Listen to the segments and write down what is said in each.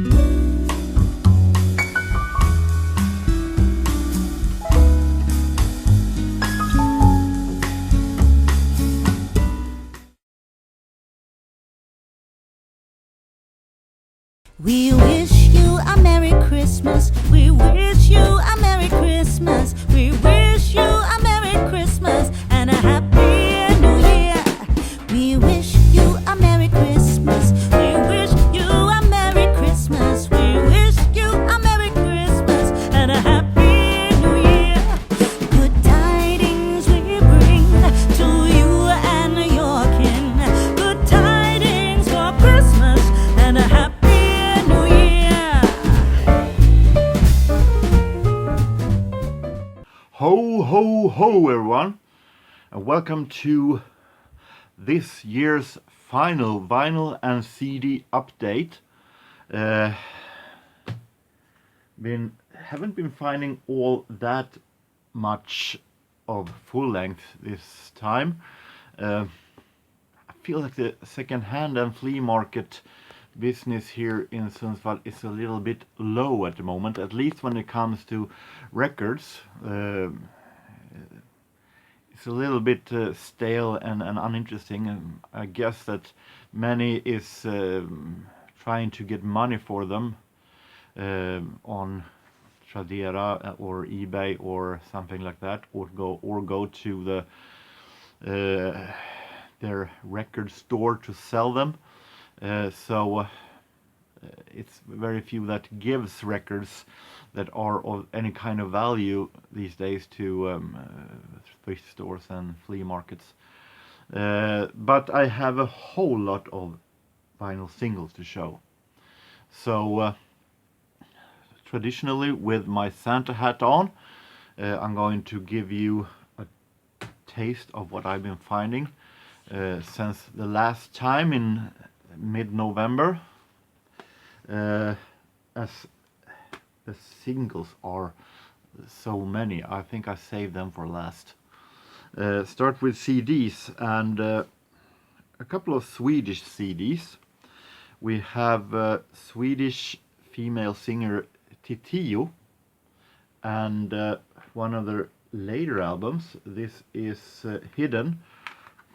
We wish you a Merry Christmas. We wish you a Merry Christmas. We wish you a Merry Christmas and a Happy New Year. We wish you a Merry Christmas. We wish you a Merry Christmas. We wish you a Merry Christmas and a Happy New Year. Good tidings we bring to you and your kin. Good tidings for Christmas and a Happy Ho, ho, ho, everyone, and welcome to this year's final vinyl and CD update. Haven't been finding all that much of full length this time. I feel like the second-hand and flea market business here in Sundsvall is a little bit low at the moment, at least when it comes to records. It's a little bit stale and uninteresting, and I guess that many is trying to get money for them on Tradera or eBay or something like that, or go to their record store to sell them. So it's very few that gives records that are of any kind of value these days to thrift stores and flea markets. But I have a whole lot of vinyl singles to show. So traditionally, with my Santa hat on, I'm going to give you a taste of what I've been finding since the last time in mid-November, as the singles are so many. I think I saved them for last. Start with CDs, and a couple of Swedish CDs. We have Swedish female singer Titiyo, and one of their later albums. This is Hidden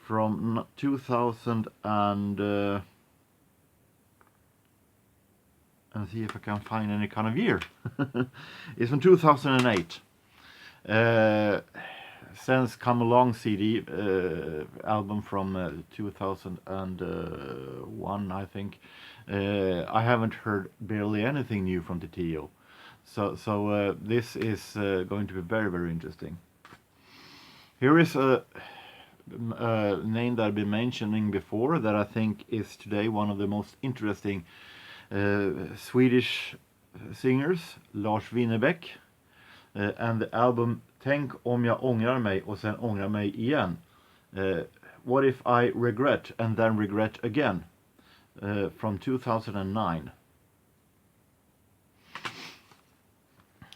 from 2000 and see if I can find any kind of year. It's from 2008. Since Come Along CD album from 2001, I think. I haven't heard barely anything new from Titiyo. So this is going to be very, very interesting. Here is a name that I've been mentioning before that I think is today one of the most interesting Swedish singers, Lars Winnerbäck, and the album Tänk om jag ångrar mig och sen ångrar mig igen. What if I regret and then regret again, from 2009.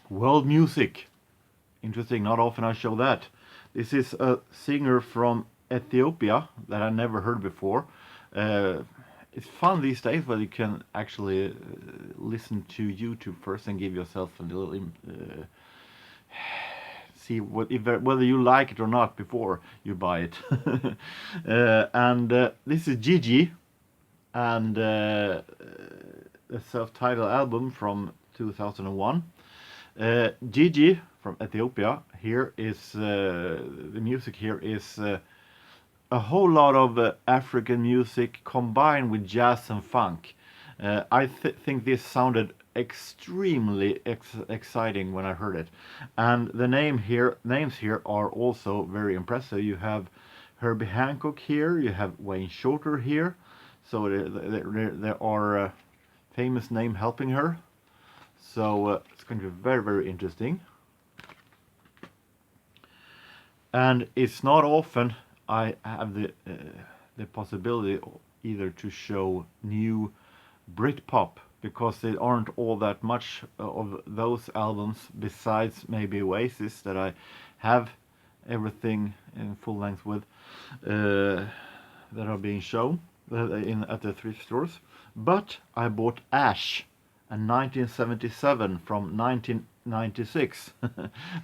World music, interesting, not often I show that. This is a singer from Ethiopia that I never heard before. It's fun these days where you can actually listen to YouTube first and give yourself a little see whether you like it or not before you buy it. And this is Gigi, and a self-titled album from 2001. Gigi from Ethiopia. Here is the music. Here is a whole lot of African music combined with jazz and funk. I think this sounded extremely exciting when I heard it, and the names here are also very impressive. You have Herbie Hancock here, you have Wayne Shorter here, so there are famous names helping her. So it's going to be very, very interesting. And it's not often I have the possibility either to show new Britpop, because there aren't all that much of those albums besides maybe Oasis that I have everything in full length with that are being shown at the thrift stores. But I bought Ash, and 1977 from 1996.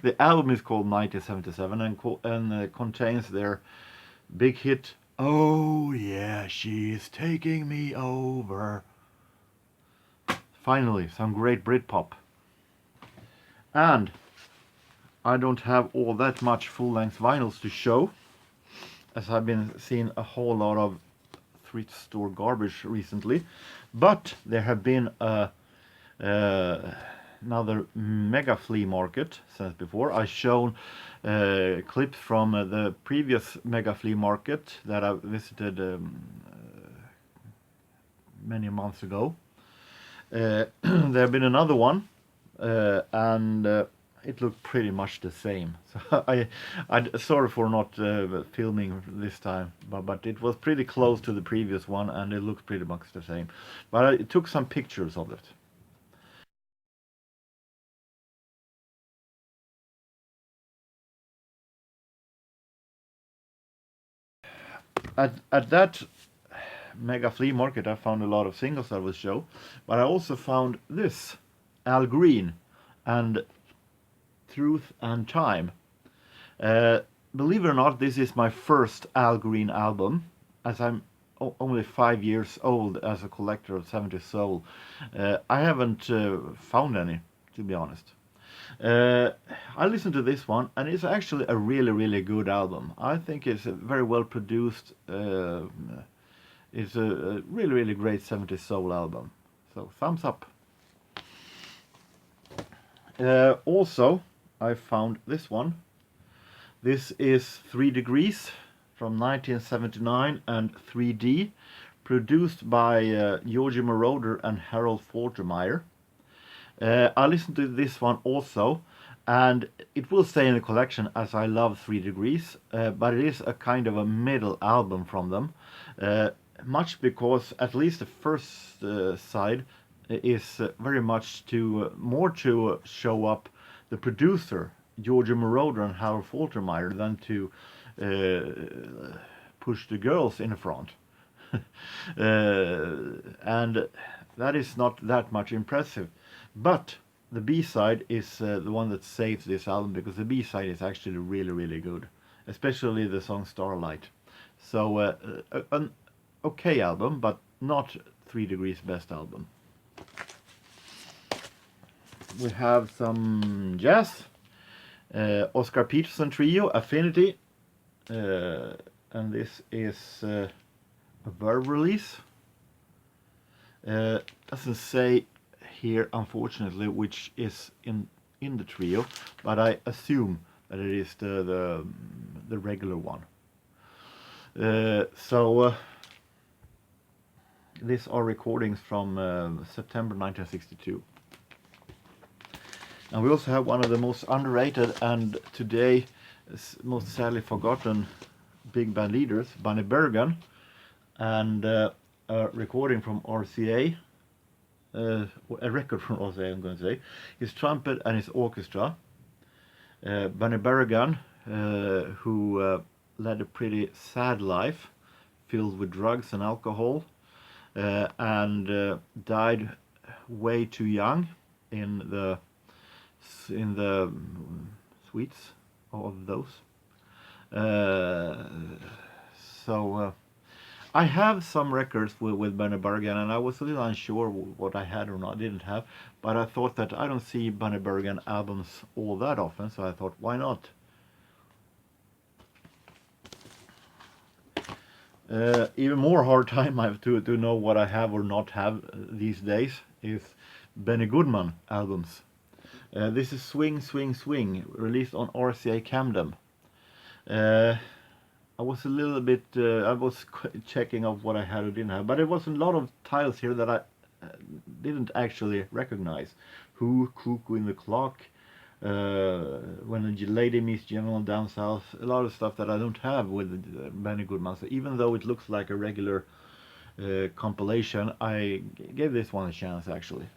The album is called 1977 and contains their big hit, "Oh yeah, she's taking me over." Finally, some great Britpop. And I don't have all that much full-length vinyls to show, as I've been seeing a whole lot of thrift store garbage recently. But there have been another Mega Fleamarket since before. I've shown clips from the previous Mega Fleamarket that I visited many months ago. There have been another one, and it looked pretty much the same. So I sorry for not filming this time, but it was pretty close to the previous one, and it looked pretty much the same. But I took some pictures of it. At that Mega Fleamarket, I found a lot of singles I will show, but I also found this, Al Green and Truth and Time. Believe it or not, this is my first Al Green album, as I'm only 5 years old as a collector of 70s soul. I haven't found any, to be honest. I listened to this one, and it's actually a really good album. I think it's a very well produced. It's a really great 70s soul album. So thumbs up. Also, I found this one. This is 3 Degrees from 1979 and 3D, produced by Georgie Moroder and Harold Faltermeyer. I listened to this one also, and it will stay in the collection as I love 3 Degrees, but it is a kind of a middle album from them, much because at least the first side is very much more to show up the producer, Georgie Moroder and Harold Faltermeyer, than to push the girls in the front. And that is not that much impressive. But the B-side is the one that saves this album, because the B-side is actually really good, especially the song Starlight. So an okay album, but not 3 Degrees' best album. We have some jazz, Oscar Peterson Trio, Affinity, and this is a Verve release. Doesn't say here, unfortunately, which is in the trio, but I assume that it is the regular one. So these are recordings from September 1962. And we also have one of the most underrated and today most sadly forgotten big band leaders, Bunny Berrigan, and a recording from RCA. A record from RCA, I'm going to say, his trumpet and his orchestra. Bunny Berrigan, who led a pretty sad life, filled with drugs and alcohol, and died way too young in the suites of those. So I have some records with Bunny Berrigan, and I was a little unsure what I had or not didn't have, but I thought that I don't see Bunny Berrigan albums all that often, so I thought, why not? Even more hard time I have to know what I have or not have these days is Benny Goodman albums. This is Swing Swing Swing, released on RCA Camden. I was a little bit, I was checking out what I had or didn't have, but there was a lot of titles here that I didn't actually recognize. Who, Cuckoo in the Clock, When a Lady Meets General Down South, a lot of stuff that I don't have with Benny Goodman. So even though it looks like a regular compilation, I gave this one a chance actually.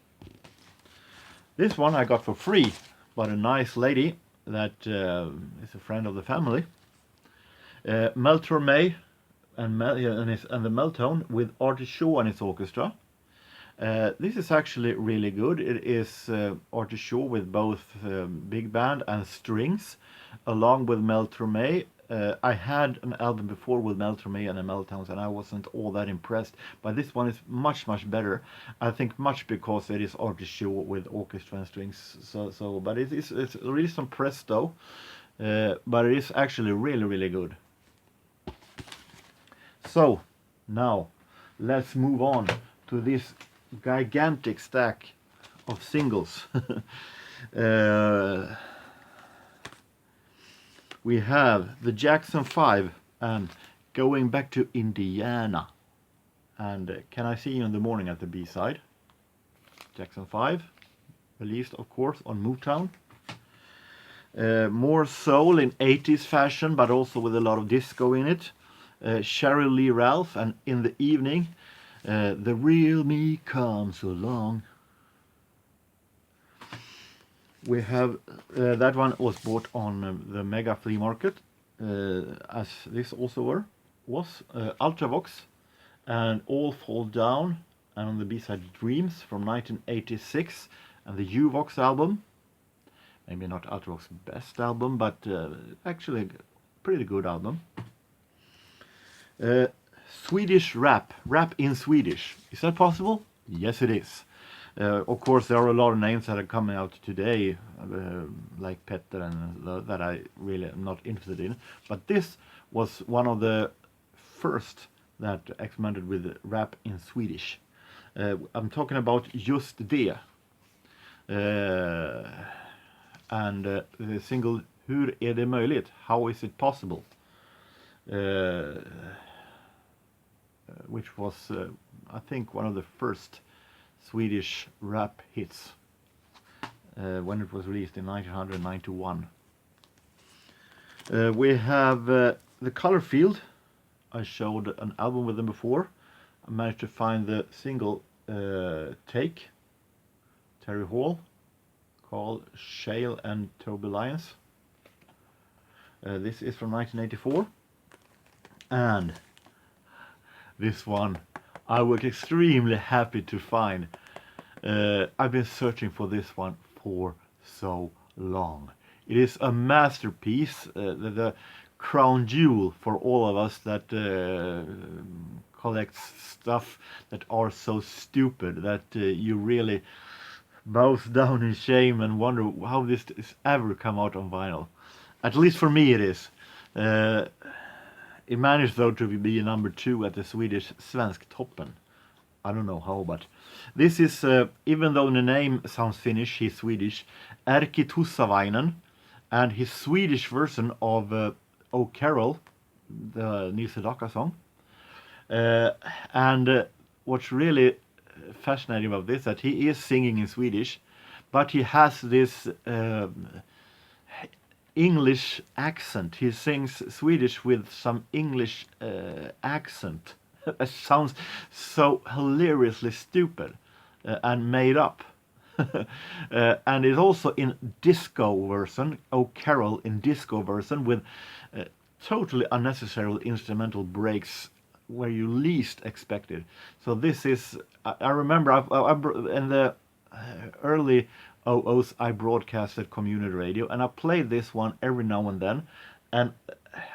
This one I got for free, but a nice lady that is a friend of the family. Mel Torme and the Meltone with Artie Shaw and his orchestra. This is actually really good. It is Artie Shaw with both big band and strings, along with Mel Torme. I had an album before with Mel Torme and Mel Towns, and I wasn't all that impressed. But this one is much, much better. I think much because it is Artie Shaw with orchestra and strings. But it's really some presto, but it is actually really, really good. So now let's move on to this gigantic stack of singles. We have the Jackson 5 and Going Back to Indiana. And Can I See You in the Morning at the B-side. Jackson 5, released of course on Motown. More soul in 80s fashion, but also with a lot of disco in it. Cheryl Lee Ralph and In the Evening. The Real Me Comes Along. We have that one was bought on the Mega Fleamarket, as this also was Ultravox and All Fall Down, and on the B-side Dreams from 1986, and the U-Vox album. Maybe not Ultravox's best album, but actually a pretty good album. Swedish rap in Swedish. Is that possible? Yes, it is. Of course, there are a lot of names that are coming out today, like Petter and that I really am not interested in. But this was one of the first that experimented with rap in Swedish. I'm talking about Just Det. And the single Hur är det möjligt? How is it possible? Which was, I think, one of the first Swedish rap hits when it was released in 1991. We have The Color Field. I showed an album with them before. I managed to find the single Take, Terry Hall, called Shale and Turbulence. This is from 1984. And this one I was extremely happy to find. I've been searching for this one for so long. It is a masterpiece, the crown jewel for all of us that collects stuff that are so stupid that you really bows down in shame and wonder how this has ever come out on vinyl. At least for me it is. It managed though to be number 2 at the Swedish Svensktoppen. I don't know how, but this is, even though the name sounds Finnish, he's Swedish, Erkki Tussavainen, and his Swedish version of Oh Carol, the Nils Sedaka song. And what's really fascinating about this, that he is singing in Swedish, but he has this English accent. He sings Swedish with some English accent. It sounds so hilariously stupid and made up. And it's also in disco version, Oh Carol in disco version, with totally unnecessary instrumental breaks where you least expect it. So this is, I remember in the early 00s I broadcasted community radio, and I played this one every now and then, and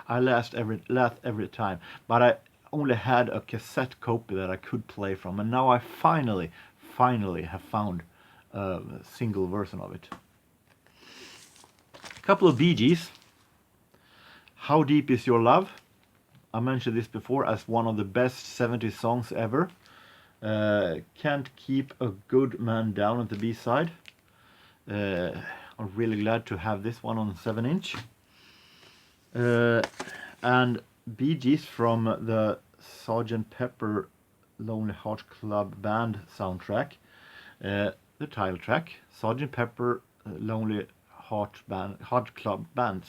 I laughed every time. But I only had a cassette copy that I could play from, and now I finally have found a single version of it. A couple of Bee Gees. How Deep Is Your Love? I mentioned this before as one of the best 70s songs ever. Can't Keep a Good Man Down at the B-side. I'm really glad to have this one on 7-inch. And Bee Gees from the Sgt. Pepper Lonely Hearts Club Band soundtrack. The title track, Sgt. Pepper Lonely Hearts Club Band.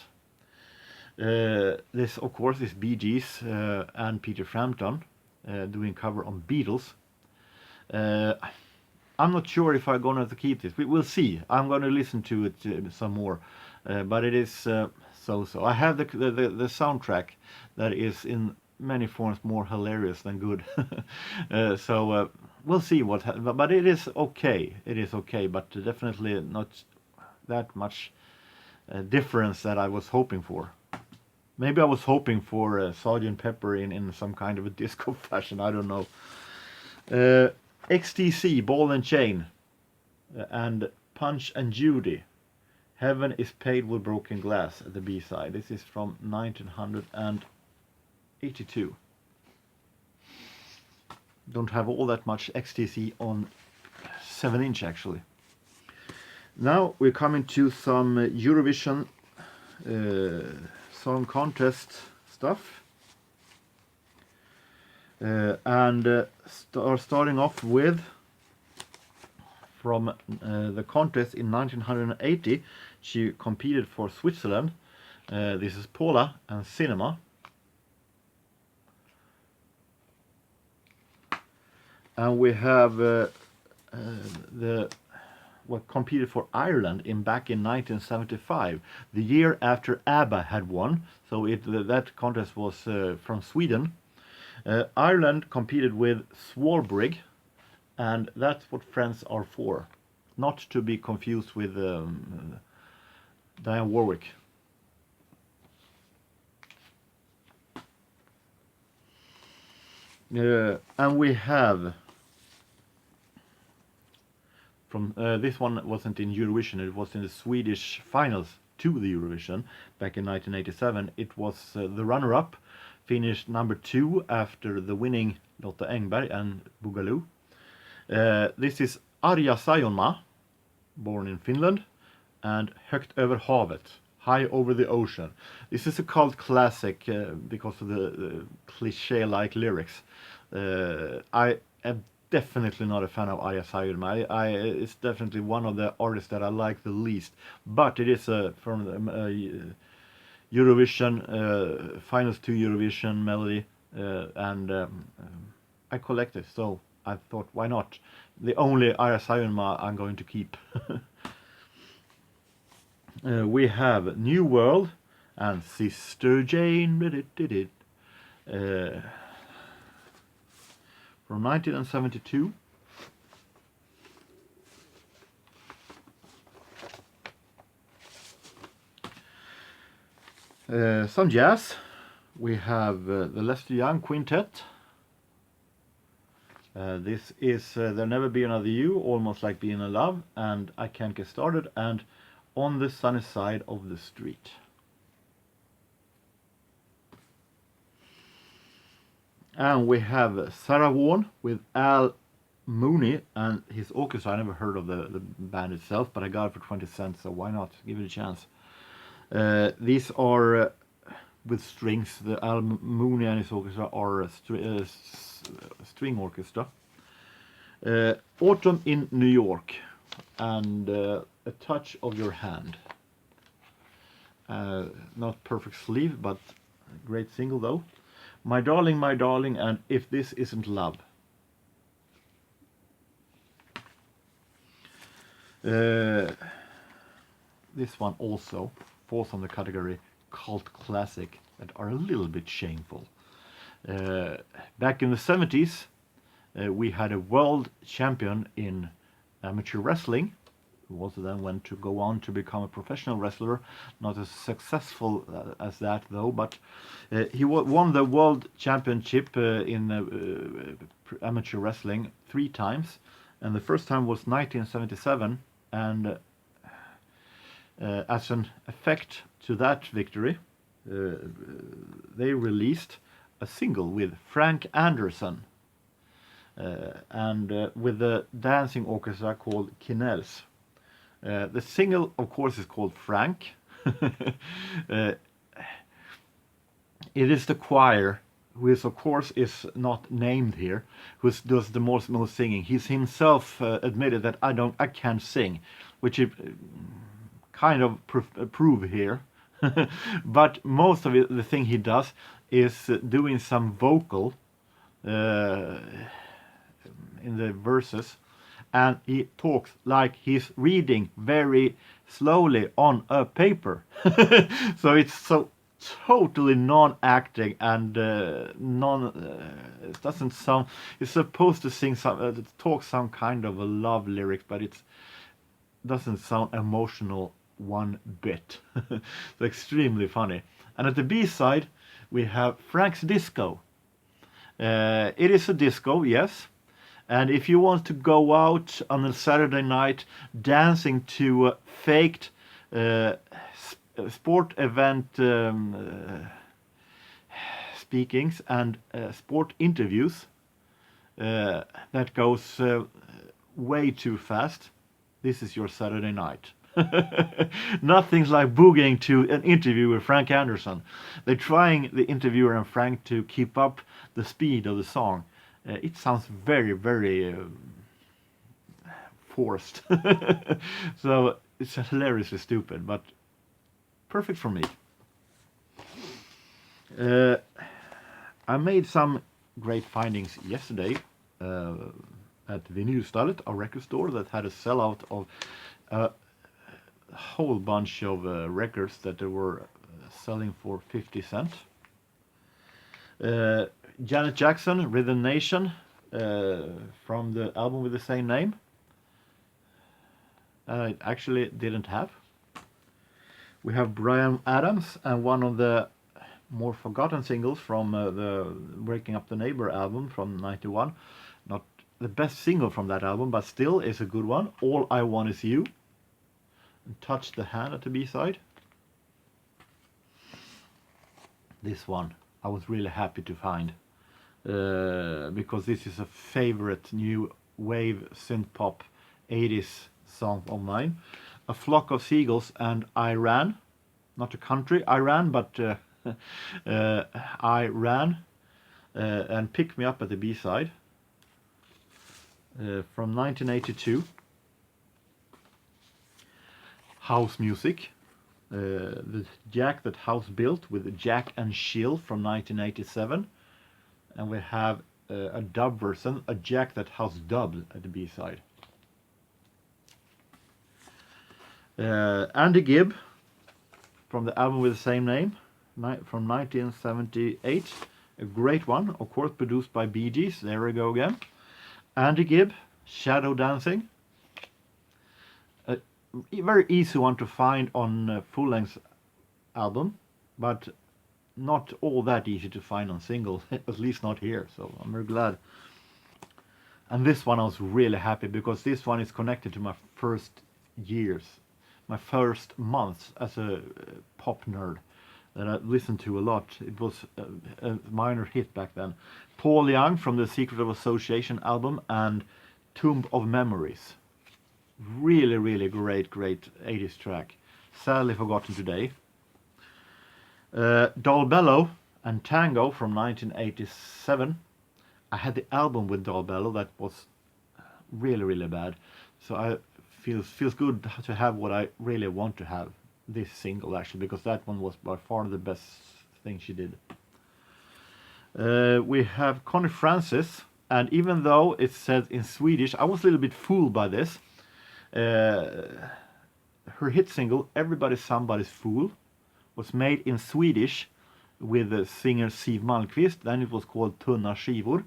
This, of course, is Bee Gees and Peter Frampton doing cover on Beatles. I'm not sure if I'm going to keep this. We'll see. I'm going to listen to it some more. But it is so-so. I have the soundtrack that is in many forms more hilarious than good. So we'll see what. But it is okay. It is okay, but definitely not that much difference that I was hoping for. Maybe I was hoping for Sergeant Pepper in some kind of a disco fashion. I don't know. XTC Ball and Chain and Punch and Judy. Heaven is Paved with Broken Glass at the B-side. This is from 1982. Don't have all that much XTC on 7-inch actually. Now we're coming to some Eurovision Song Contest stuff. Starting off with from the contest in 1980, she competed for Switzerland. This is Paula and Cinema. And we have what competed for Ireland back in 1975, the year after ABBA had won. So that contest was from Sweden. Ireland competed with Swarbrick, and that's what Friends are for, not to be confused with Diane Warwick. And we have from this one wasn't in Eurovision, it was in the Swedish finals to the Eurovision back in 1987. It was the runner-up, finished number 2 after the winning Lotta Engberg and Boogaloo. This is Arja Saijonmaa, born in Finland, and Högt över havet, High Over the Ocean. This is a cult classic because of the cliché-like lyrics. I am definitely not a fan of Arja Saijonmaa. It's definitely one of the artists that I like the least. But it is from the Eurovision, finals to Eurovision melody, and I collect it, so I thought, why not? The only Arja Saijonmaa I'm going to keep. We have New World and Sister Jane from 1972. Some jazz. We have the Lester Young Quintet. This is There'll Never Be Another You, Almost Like Being in Love, and I Can't Get Started, and On the Sunny Side of the Street. And we have Sarah Vaughan with Al Mooney and his orchestra. I never heard of the band itself, but I got it for 20 cents, so why not? Give it a chance. These are with strings. The Al Mooney and his orchestra are a string orchestra. Autumn in New York and A Touch of Your Hand. Not perfect sleeve, but a great single though. My Darling, and If This Isn't Love. This one also falls on the category cult classic that are a little bit shameful. Back in the 70s, we had a world champion in amateur wrestling, who also then went to go on to become a professional wrestler. Not as successful as that though, but he won the world championship in amateur wrestling 3 times, and the first time was 1977, and as an effect to that victory, they released a single with Frank Anderson and with the dancing orchestra called Kinnels. The single, of course, is called Frank. It is the choir, who is, of course, is not named here, who does the most singing. He's himself admitted that I can't sing, which he kind of prove here. But most of it, the thing he does is doing some vocal in the verses, and he talks like he's reading very slowly on a paper. So it's so totally non-acting and it doesn't sound. It's supposed to sing some, talk some kind of a love lyrics, but it doesn't sound emotional one bit. So extremely funny. And at the B side, we have Frank's Disco. It is a disco, yes. And if you want to go out on a Saturday night dancing to faked uh, sport event speakings and sport interviews, that goes way too fast, this is your Saturday night. Nothing's like boogieing to an interview with Frank Anderson. They're trying, the interviewer and Frank, to keep up the speed of the song. It sounds very, very forced. So it's hilariously stupid, but perfect for me. I made some great findings yesterday at Vinylstallet, a record store that had a sellout of a whole bunch of records that they were selling for 50 cents. Janet Jackson, Rhythm Nation, from the album with the same name. I actually didn't have. We have Bryan Adams and one of the more forgotten singles from the Breaking Up the Neighbor album from '91. Not the best single from that album, but still is a good one. All I Want Is You. And Touch the Hand at the B-side. This one I was really happy to find because this is a favorite new wave synth pop 80s song of mine. A Flock of Seagulls and Iran. Not a country, Iran, but Iran. And Pick Me Up at the B-side. From 1982. House music. The Jack That House Built with Jack and Shill from 1987. And we have a dub version, a Jack That House dubbed at the B-side. Andy Gibb from the album with the same name from 1978. A great one, of course, produced by Bee Gees. There we go again. Andy Gibb, Shadow Dancing. A very easy one to find on a full-length album, but not all that easy to find on single, at least not here, so I'm very glad. And this one I was really happy because this one is connected to my first years, my first months as a pop nerd that I listened to a lot. It was a minor hit back then. Paul Young from the Secret of Association album and Tomb of Memories. Really, really great 80s track. Sadly forgotten today. Doll Bellow and Tango from 1987. I had the album with Doll Bellow that was really, really bad. So I feels good to have what I really want to have. This single actually, because that one was by far the best thing she did. We have Connie Francis, and even though it said in Swedish, I was a little bit fooled by this. Her hit single "Everybody's Somebody's Fool" was made in Swedish with the singer Siw Malmkvist. Then it was called Tunna skivor.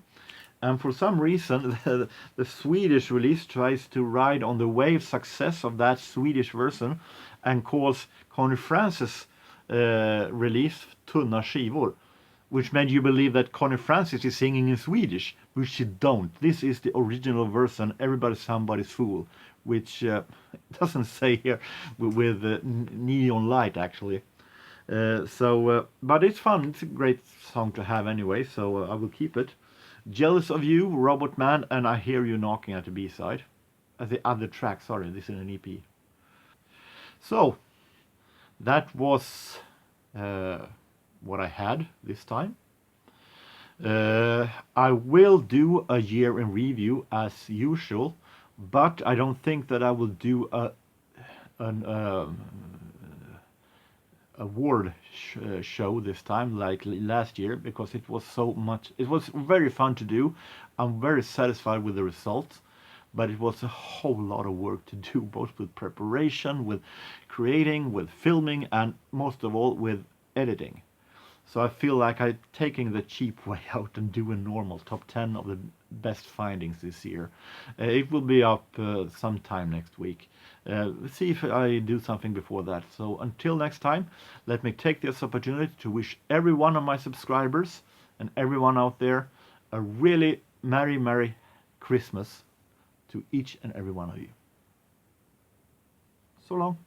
And for some reason, the Swedish release tries to ride on the wave success of that Swedish version and calls Connie Francis' release Tunna skivor, which made you believe that Connie Francis is singing in Swedish, which she don't. This is the original version, Everybody's Somebody's Fool, which doesn't say here with neon light actually. But it's fun. It's a great song to have anyway, so I will keep it. Jealous of You, Robot Man, and I Hear You Knocking at the B-side. The other track, sorry, this is an EP. So, that was what I had this time. I will do a year in review as usual, but I don't think that I will do an award show this time like last year, because it was so much. It was very fun to do. I'm very satisfied with the results, but it was a whole lot of work to do, both with preparation, with creating, with filming, and most of all with editing. So I feel like I'm taking the cheap way out and do a normal top 10 of the best findings this year. It will be up sometime next week. Let's see if I do something before that. So until next time, let me take this opportunity to wish every one of my subscribers and everyone out there a really Merry Christmas to each and every one of you. So long.